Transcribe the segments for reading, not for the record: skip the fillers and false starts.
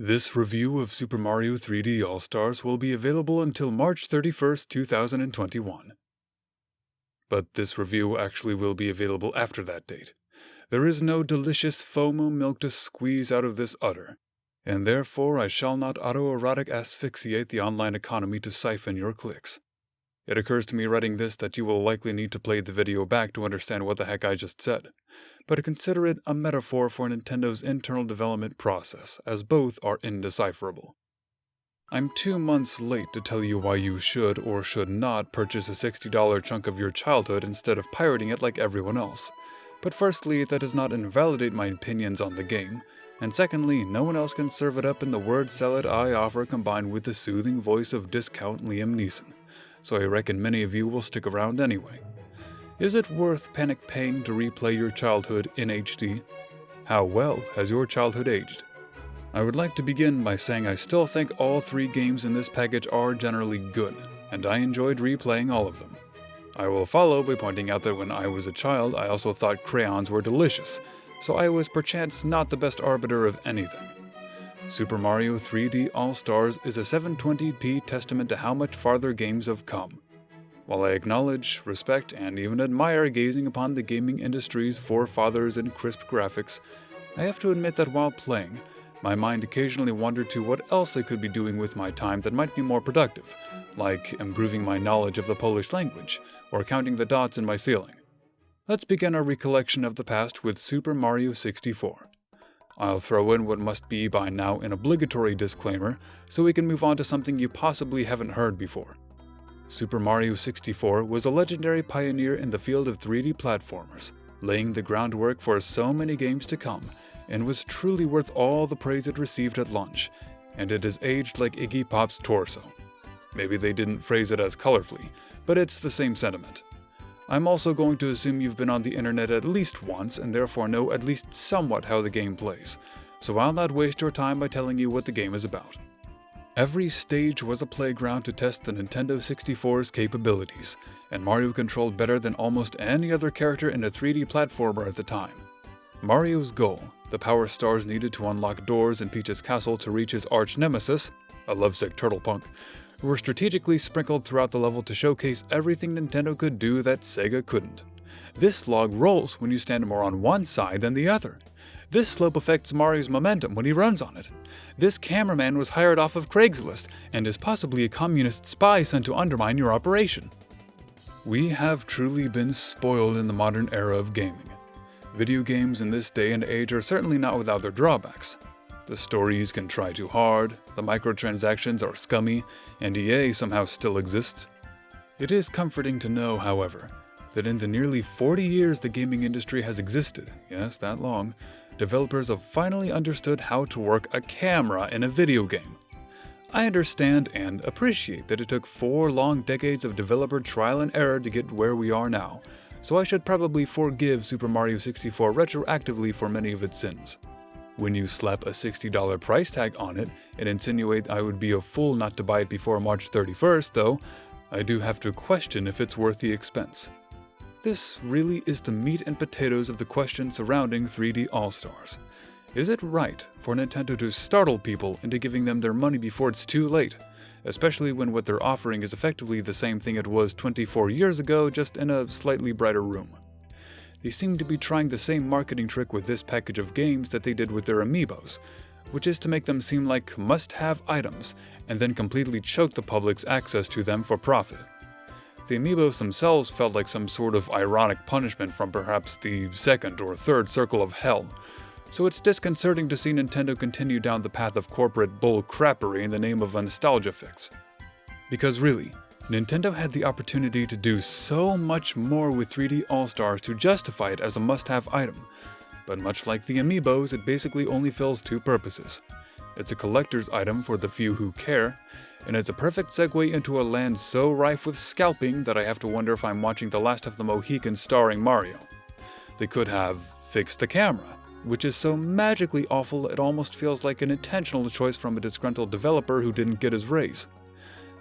This review of Super Mario 3D All-Stars will be available until March 31st, 2021. But this review actually will be available after that date. There is no delicious FOMO milk to squeeze out of this udder, and therefore I shall not autoerotic asphyxiate the online economy to siphon your clicks. It occurs to me writing this that you will likely need to play the video back to understand what the heck I just said, but consider it a metaphor for Nintendo's internal development process, as both are indecipherable. I'm 2 months late to tell you why you should or should not purchase a $60 chunk of your childhood instead of pirating it like everyone else. But firstly, that does not invalidate my opinions on the game, and secondly, no one else can serve it up in the word salad I offer combined with the soothing voice of discount Liam Neeson, so I reckon many of you will stick around anyway. Is it worth panic paying to replay your childhood in HD? How well has your childhood aged? I would like to begin by saying I still think all 3 games in this package are generally good, and I enjoyed replaying all of them. I will follow by pointing out that when I was a child I also thought crayons were delicious, so I was perchance not the best arbiter of anything. Super Mario 3D All-Stars is a 720p testament to how much farther games have come. While I acknowledge, respect, and even admire gazing upon the gaming industry's forefathers in crisp graphics, I have to admit that while playing, my mind occasionally wandered to what else I could be doing with my time that might be more productive, like improving my knowledge of the Polish language, or counting the dots in my ceiling. Let's begin our recollection of the past with Super Mario 64. I'll throw in what must be by now an obligatory disclaimer, so we can move on to something you possibly haven't heard before. Super Mario 64 was a legendary pioneer in the field of 3D platformers, laying the groundwork for so many games to come, and was truly worth all the praise it received at launch, and it has aged like Iggy Pop's torso. Maybe they didn't phrase it as colorfully, but it's the same sentiment. I'm also going to assume you've been on the internet at least once and therefore know at least somewhat how the game plays, so I'll not waste your time by telling you what the game is about. Every stage was a playground to test the Nintendo 64's capabilities, and Mario controlled better than almost any other character in a 3D platformer at the time. Mario's goal, the power stars needed to unlock doors in Peach's castle to reach his arch-nemesis, a lovesick turtle punk, were strategically sprinkled throughout the level to showcase everything Nintendo could do that Sega couldn't. This log rolls when you stand more on one side than the other. This slope affects Mario's momentum when he runs on it. This cameraman was hired off of Craigslist and is possibly a communist spy sent to undermine your operation. We have truly been spoiled in the modern era of gaming. Video games in this day and age are certainly not without their drawbacks. The stories can try too hard, the microtransactions are scummy, and EA somehow still exists. It is comforting to know, however, that in the nearly 40 years the gaming industry has existed, yes, that long, developers have finally understood how to work a camera in a video game. I understand and appreciate that it took 4 long decades of developer trial and error to get where we are now, so I should probably forgive Super Mario 64 retroactively for many of its sins. When you slap a $60 price tag on it and insinuate I would be a fool not to buy it before March 31st, though, I do have to question if it's worth the expense. This really is the meat and potatoes of the question surrounding 3D All-Stars. Is it right for Nintendo to startle people into giving them their money before it's too late, especially when what they're offering is effectively the same thing it was 24 years ago, just in a slightly brighter room? They seem to be trying the same marketing trick with this package of games that they did with their amiibos, which is to make them seem like must-have items and then completely choke the public's access to them for profit. The amiibos themselves felt like some sort of ironic punishment from perhaps the second or third circle of hell, so it's disconcerting to see Nintendo continue down the path of corporate bull-crappery in the name of a nostalgia fix. Because really, Nintendo had the opportunity to do so much more with 3D All-Stars to justify it as a must-have item, but much like the amiibos, it basically only fills 2 purposes. It's a collector's item for the few who care, and it's a perfect segue into a land so rife with scalping that I have to wonder if I'm watching The Last of the Mohicans starring Mario. They could have fixed the camera, which is so magically awful it almost feels like an intentional choice from a disgruntled developer who didn't get his raise.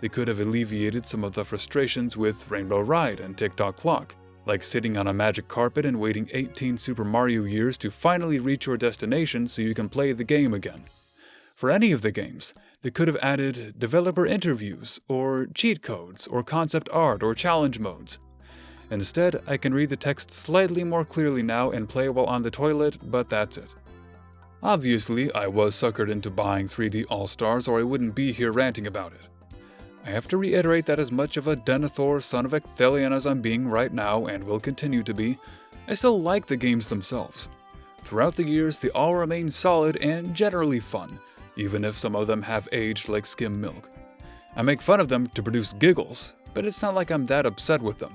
They could have alleviated some of the frustrations with Rainbow Ride and Tick-Tock Clock, like sitting on a magic carpet and waiting 18 Super Mario years to finally reach your destination so you can play the game again. For any of the games, they could have added developer interviews, or cheat codes, or concept art, or challenge modes. Instead, I can read the text slightly more clearly now and play while on the toilet, but that's it. Obviously, I was suckered into buying 3D All-Stars or I wouldn't be here ranting about it. I have to reiterate that as much of a Denethor son of Ecthelion as I'm being right now and will continue to be, I still like the games themselves. Throughout the years, they all remain solid and generally fun, even if some of them have aged like skim milk. I make fun of them to produce giggles, but it's not like I'm that upset with them.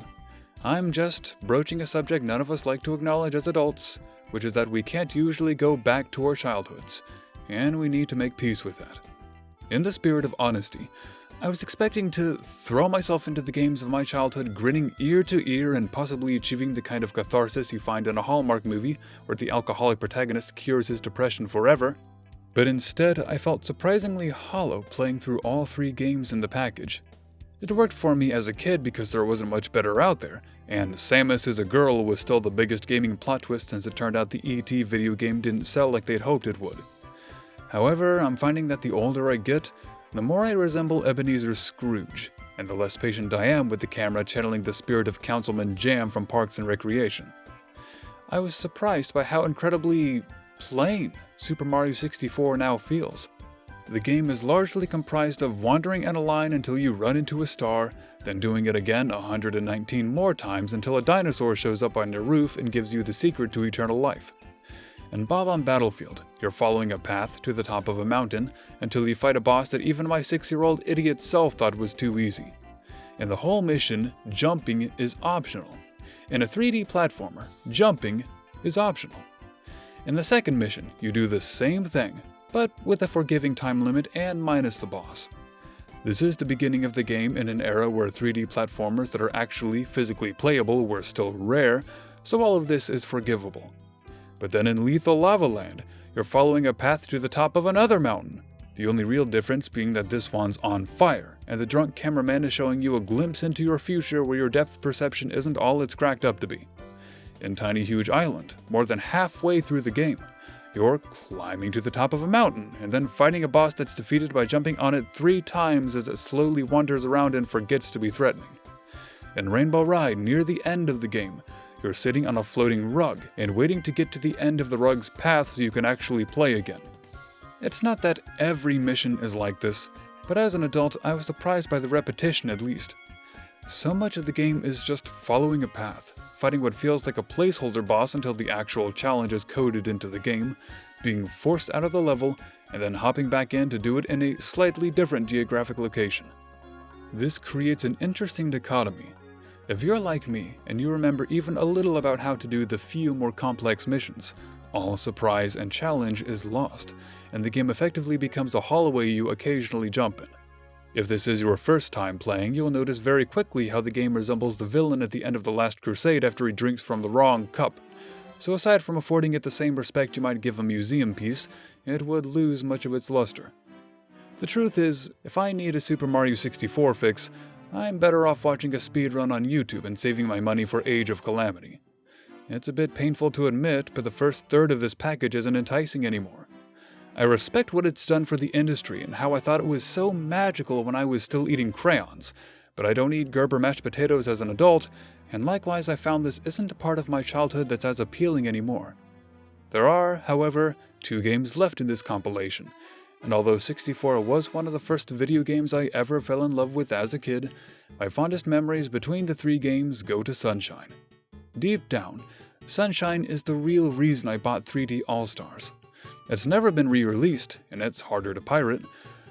I'm just broaching a subject none of us like to acknowledge as adults, which is that we can't usually go back to our childhoods, and we need to make peace with that. In the spirit of honesty, I was expecting to throw myself into the games of my childhood grinning ear to ear and possibly achieving the kind of catharsis you find in a Hallmark movie where the alcoholic protagonist cures his depression forever. But instead, I felt surprisingly hollow playing through all 3 games in the package. It worked for me as a kid because there wasn't much better out there, and Samus is a girl was still the biggest gaming plot twist since it turned out the E.T. video game didn't sell like they'd hoped it would. However, I'm finding that the older I get, the more I resemble Ebenezer Scrooge, and the less patient I am with the camera channeling the spirit of Councilman Jam from Parks and Recreation. I was surprised by how incredibly plain Super Mario 64 now feels. The game is largely comprised of wandering in a line until you run into a star, then doing it again 119 more times until a dinosaur shows up on your roof and gives you the secret to eternal life. In Bob-omb Battlefield, you're following a path to the top of a mountain until you fight a boss that even my 6-year-old idiot self thought was too easy. In the whole mission, jumping is optional. In a 3D platformer, jumping is optional. In the second mission, you do the same thing, but with a forgiving time limit and minus the boss. This is the beginning of the game in an era where 3D platformers that are actually physically playable were still rare, so all of this is forgivable. But then in Lethal Lava Land, you're following a path to the top of another mountain, the only real difference being that this one's on fire, and the drunk cameraman is showing you a glimpse into your future where your depth perception isn't all it's cracked up to be. In Tiny Huge Island, more than halfway through the game, you're climbing to the top of a mountain and then fighting a boss that's defeated by jumping on it 3 times as it slowly wanders around and forgets to be threatening. In Rainbow Ride, near the end of the game, you're sitting on a floating rug and waiting to get to the end of the rug's path so you can actually play again. It's not that every mission is like this, but as an adult I was surprised by the repetition at least. So much of the game is just following a path, fighting what feels like a placeholder boss until the actual challenge is coded into the game, being forced out of the level, and then hopping back in to do it in a slightly different geographic location. This creates an interesting dichotomy. If you're like me, and you remember even a little about how to do the few more complex missions, all surprise and challenge is lost, and the game effectively becomes a hallway you occasionally jump in. If this is your first time playing, you'll notice very quickly how the game resembles the villain at the end of The Last Crusade after he drinks from the wrong cup. So aside from affording it the same respect you might give a museum piece, it would lose much of its luster. The truth is, if I need a Super Mario 64 fix, I'm better off watching a speedrun on YouTube and saving my money for Age of Calamity. It's a bit painful to admit, but the first third of this package isn't enticing anymore. I respect what it's done for the industry and how I thought it was so magical when I was still eating crayons, but I don't eat Gerber mashed potatoes as an adult, and likewise I found this isn't a part of my childhood that's as appealing anymore. There are, however, 2 games left in this compilation, and although 64 was one of the first video games I ever fell in love with as a kid, my fondest memories between the 3 games go to Sunshine. Deep down, Sunshine is the real reason I bought 3D All-Stars. It's never been re-released, and it's harder to pirate,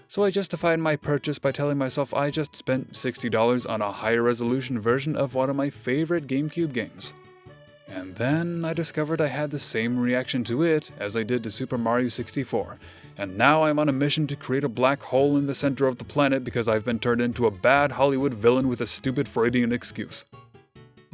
so I justified my purchase by telling myself I just spent $60 on a higher resolution version of one of my favorite GameCube games. And then I discovered I had the same reaction to it as I did to Super Mario 64, and now I'm on a mission to create a black hole in the center of the planet because I've been turned into a bad Hollywood villain with a stupid Freudian excuse.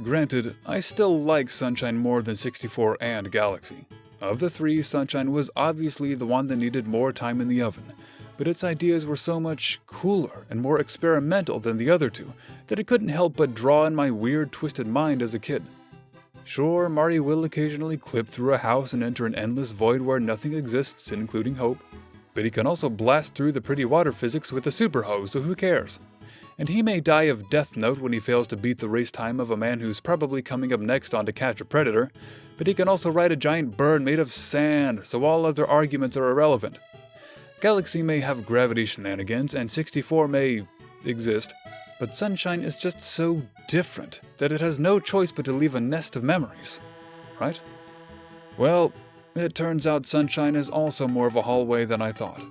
Granted, I still like Sunshine more than 64 and Galaxy. Of the 3, Sunshine was obviously the one that needed more time in the oven, but its ideas were so much cooler and more experimental than the other 2 that it couldn't help but draw in my weird, twisted mind as a kid. Sure, Mario will occasionally clip through a house and enter an endless void where nothing exists, including hope, but he can also blast through the pretty water physics with a super hose, so who cares? And he may die of Death Note when he fails to beat the race time of a man who's probably coming up next on To Catch a Predator, but he can also ride a giant bird made of sand, so all other arguments are irrelevant. Galaxy may have gravity shenanigans, and 64 may exist, but Sunshine is just so different that it has no choice but to leave a nest of memories, right? Well, it turns out Sunshine is also more of a hallway than I thought.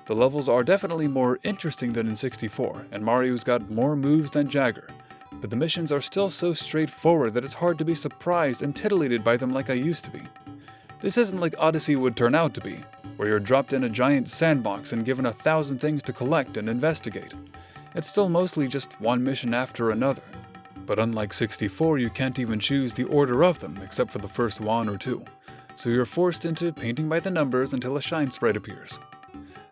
The levels are definitely more interesting than in 64, and Mario's got more moves than Jagger, but the missions are still so straightforward that it's hard to be surprised and titillated by them like I used to be. This isn't like Odyssey would turn out to be, where you're dropped in a giant sandbox and given 1,000 things to collect and investigate. It's still mostly just one mission after another. But unlike 64, you can't even choose the order of them except for the first one or two, so you're forced into painting by the numbers until a shine sprite appears.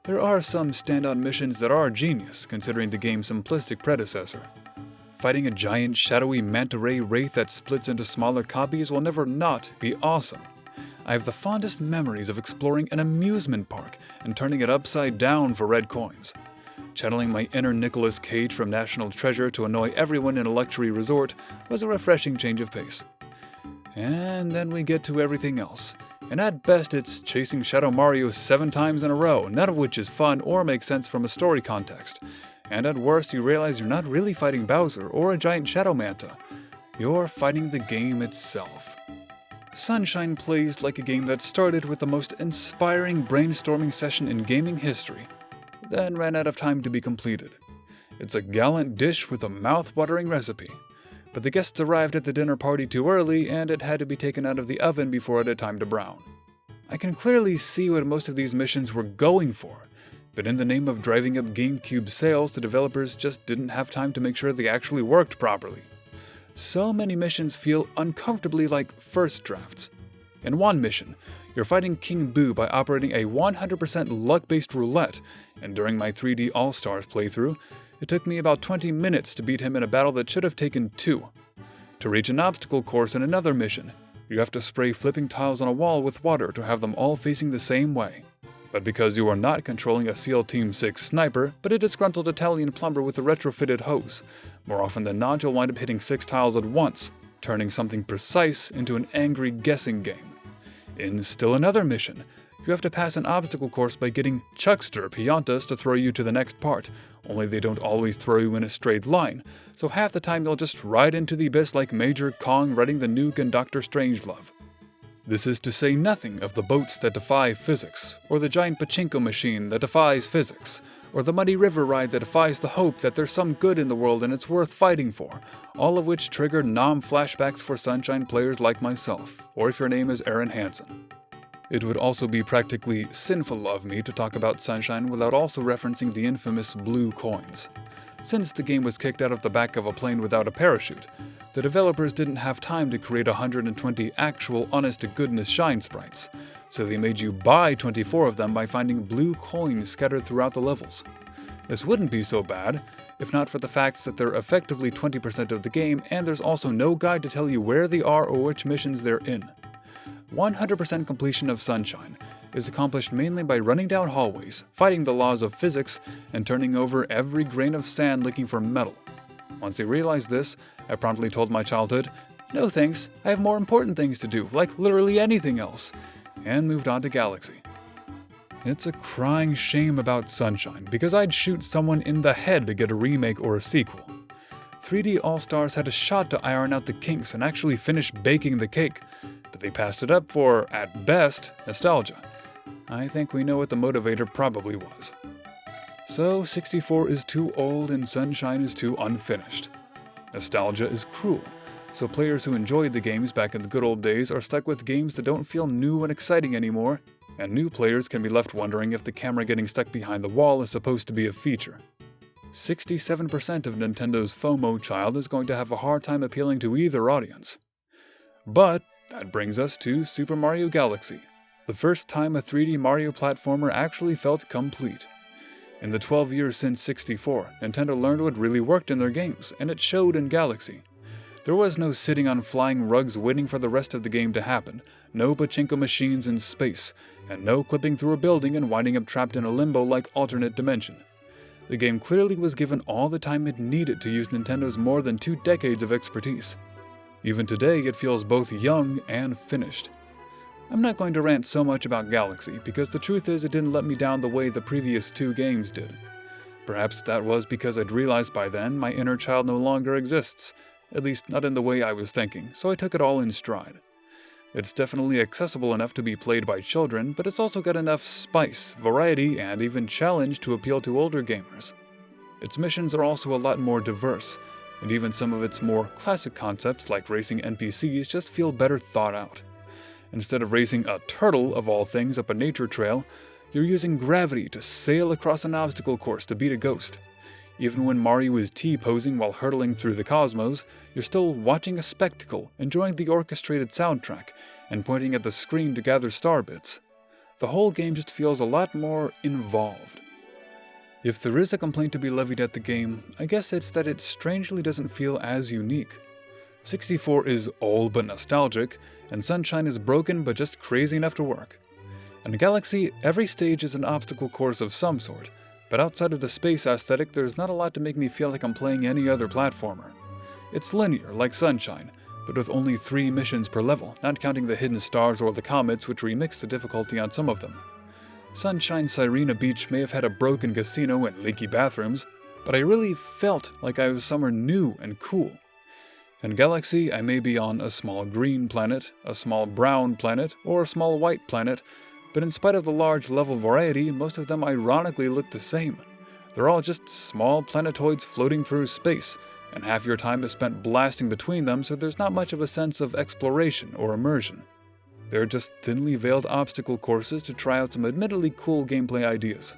There are some standout missions that are genius, considering the game's simplistic predecessor. Fighting a giant, shadowy manta ray wraith that splits into smaller copies will never not be awesome. I have the fondest memories of exploring an amusement park and turning it upside down for red coins. Channeling my inner Nicolas Cage from National Treasure to annoy everyone in a luxury resort was a refreshing change of pace. And then we get to everything else. And at best it's chasing Shadow Mario 7 times in a row, none of which is fun or makes sense from a story context. And at worst you realize you're not really fighting Bowser or a giant Shadow Manta. You're fighting the game itself. Sunshine plays like a game that started with the most inspiring brainstorming session in gaming history, then ran out of time to be completed. It's a gallant dish with a mouth-watering recipe. But the guests arrived at the dinner party too early, and it had to be taken out of the oven before it had time to brown. I can clearly see what most of these missions were going for, but in the name of driving up GameCube sales, the developers just didn't have time to make sure they actually worked properly. So many missions feel uncomfortably like first drafts. In one mission, you're fighting King Boo by operating a 100% luck-based roulette, and during my 3D All-Stars playthrough, it took me about 20 minutes to beat him in a battle that should have taken 2. To reach an obstacle course in another mission, you have to spray flipping tiles on a wall with water to have them all facing the same way. But because you are not controlling a SEAL Team 6 sniper, but a disgruntled Italian plumber with a retrofitted hose, more often than not you'll wind up hitting 6 tiles at once, turning something precise into an angry guessing game. In still another mission, you have to pass an obstacle course by getting Chuckster Piantas to throw you to the next part, only they don't always throw you in a straight line, so half the time you'll just ride into the abyss like Major Kong riding the nuke in Dr. Strangelove. This is to say nothing of the boats that defy physics, or the giant pachinko machine that defies physics, or the muddy river ride that defies the hope that there's some good in the world and it's worth fighting for, all of which trigger flashbacks for Sunshine players like myself, or if your name is Aaron Hansen. It would also be practically sinful of me to talk about Sunshine without also referencing the infamous blue coins. Since the game was kicked out of the back of a plane without a parachute, the developers didn't have time to create 120 actual honest-to-goodness shine sprites, so they made you buy 24 of them by finding blue coins scattered throughout the levels. This wouldn't be so bad, if not for the fact that they're effectively 20% of the game and there's also no guide to tell you where they are or which missions they're in. 100% completion of Sunshine is accomplished mainly by running down hallways, fighting the laws of physics, and turning over every grain of sand looking for metal. Once I realized this, I promptly told my childhood, "No thanks, I have more important things to do, like literally anything else," and moved on to Galaxy. It's a crying shame about Sunshine, because I'd shoot someone in the head to get a remake or a sequel. 3D All-Stars had a shot to iron out the kinks and actually finish baking the cake, but they passed it up for, at best, nostalgia. I think we know what the motivator probably was. So 64 is too old and Sunshine is too unfinished. Nostalgia is cruel, so players who enjoyed the games back in the good old days are stuck with games that don't feel new and exciting anymore, and new players can be left wondering if the camera getting stuck behind the wall is supposed to be a feature. 67% of Nintendo's FOMO child is going to have a hard time appealing to either audience. But that brings us to Super Mario Galaxy, the first time a 3D Mario platformer actually felt complete. In the 12 years since 64, Nintendo learned what really worked in their games, and it showed in Galaxy. There was no sitting on flying rugs waiting for the rest of the game to happen, no pachinko machines in space, and no clipping through a building and winding up trapped in a limbo-like alternate dimension. The game clearly was given all the time it needed to use Nintendo's more than 2 decades of expertise. Even today, it feels both young and finished. I'm not going to rant so much about Galaxy, because the truth is it didn't let me down the way the previous 2 games did. Perhaps that was because I'd realized by then my inner child no longer exists, at least not in the way I was thinking, so I took it all in stride. It's definitely accessible enough to be played by children, but it's also got enough spice, variety, and even challenge to appeal to older gamers. Its missions are also a lot more diverse, and even some of its more classic concepts like racing NPCs just feel better thought out. Instead of racing a turtle, of all things, up a nature trail, you're using gravity to sail across an obstacle course to beat a ghost. Even when Mario is T-posing while hurtling through the cosmos, you're still watching a spectacle, enjoying the orchestrated soundtrack, and pointing at the screen to gather star bits. The whole game just feels a lot more involved. If there is a complaint to be levied at the game, I guess it's that it strangely doesn't feel as unique. 64 is old but nostalgic, and Sunshine is broken but just crazy enough to work. In Galaxy, every stage is an obstacle course of some sort, but outside of the space aesthetic, there's not a lot to make me feel like I'm playing any other platformer. It's linear, like Sunshine, but with only 3 missions per level, not counting the hidden stars or the comets, which remix the difficulty on some of them. Sunshine Sirena Beach may have had a broken casino and leaky bathrooms, but I really felt like I was somewhere new and cool. In Galaxy, I may be on a small green planet, a small brown planet, or a small white planet, but in spite of the large level variety, most of them ironically look the same. They're all just small planetoids floating through space, and half your time is spent blasting between them, so there's not much of a sense of exploration or immersion. They're just thinly veiled obstacle courses to try out some admittedly cool gameplay ideas.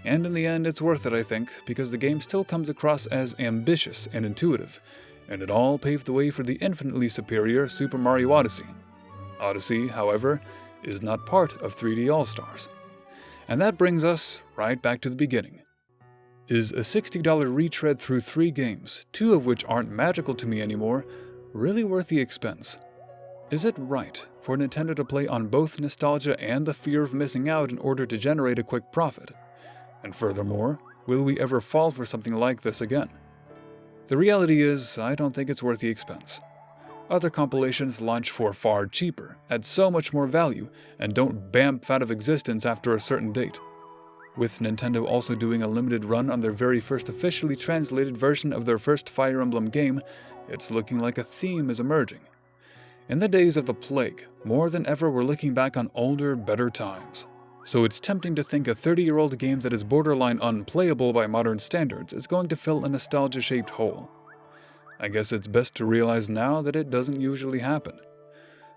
And in the end, it's worth it, I think, because the game still comes across as ambitious and intuitive, and it all paved the way for the infinitely superior Super Mario Odyssey. Odyssey, however, is not part of 3D All-Stars. And that brings us right back to the beginning. Is a $60 retread through 3 games, 2 of which aren't magical to me anymore, really worth the expense? Is it right for Nintendo to play on both nostalgia and the fear of missing out in order to generate a quick profit? And furthermore, will we ever fall for something like this again? The reality is, I don't think it's worth the expense. Other compilations launch for far cheaper, add so much more value, and don't bamf out of existence after a certain date. With Nintendo also doing a limited run on their very first officially translated version of their first Fire Emblem game, it's looking like a theme is emerging. In the days of the plague, more than ever we're looking back on older, better times. So it's tempting to think a 30-year-old game that is borderline unplayable by modern standards is going to fill a nostalgia-shaped hole. I guess it's best to realize now that it doesn't usually happen.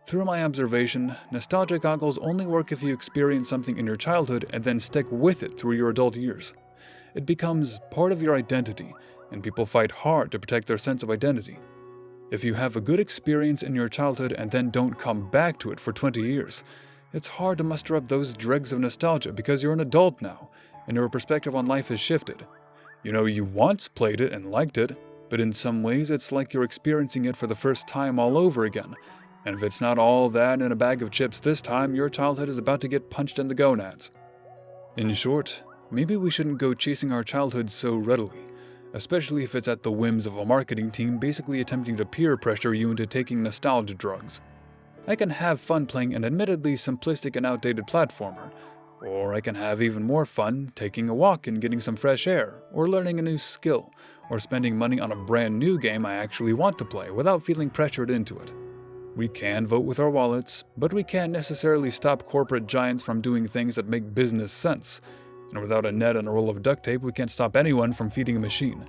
Through my observation, nostalgia goggles only work if you experience something in your childhood and then stick with it through your adult years. It becomes part of your identity, and people fight hard to protect their sense of identity. If you have a good experience in your childhood and then don't come back to it for 20 years, it's hard to muster up those dregs of nostalgia because you're an adult now, and your perspective on life has shifted. You know, you once played it and liked it, but in some ways it's like you're experiencing it for the first time all over again, and if it's not all that in a bag of chips this time, your childhood is about to get punched in the gonads. In short, maybe we shouldn't go chasing our childhood so readily, especially if it's at the whims of a marketing team basically attempting to peer pressure you into taking nostalgia drugs. I can have fun playing an admittedly simplistic and outdated platformer, or I can have even more fun taking a walk and getting some fresh air, or learning a new skill, or spending money on a brand new game I actually want to play without feeling pressured into it. We can vote with our wallets, but we can't necessarily stop corporate giants from doing things that make business sense, and without a net and a roll of duct tape we can't stop anyone from feeding a machine.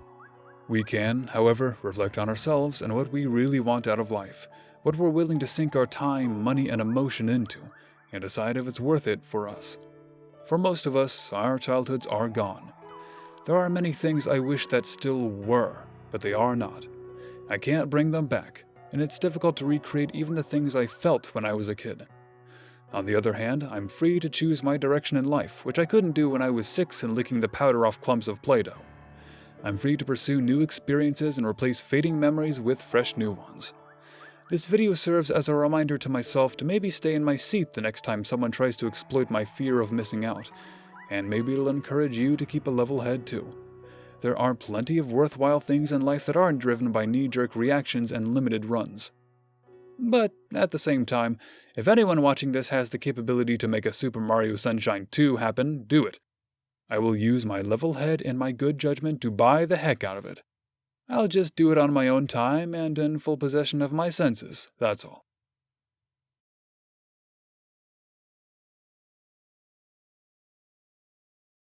We can, however, reflect on ourselves and what we really want out of life, what we're willing to sink our time, money, and emotion into, and decide if it's worth it for us. For most of us, our childhoods are gone. There are many things I wish that still were, but they are not. I can't bring them back, and it's difficult to recreate even the things I felt when I was a kid. On the other hand, I'm free to choose my direction in life, which I couldn't do when I was 6 and licking the powder off clumps of Play-Doh. I'm free to pursue new experiences and replace fading memories with fresh new ones. This video serves as a reminder to myself to maybe stay in my seat the next time someone tries to exploit my fear of missing out, and maybe it'll encourage you to keep a level head too. There are plenty of worthwhile things in life that aren't driven by knee-jerk reactions and limited runs. But at the same time, if anyone watching this has the capability to make a Super Mario Sunshine 2 happen, do it. I will use my level head and my good judgment to buy the heck out of it. I'll just do it on my own time and in full possession of my senses, that's all.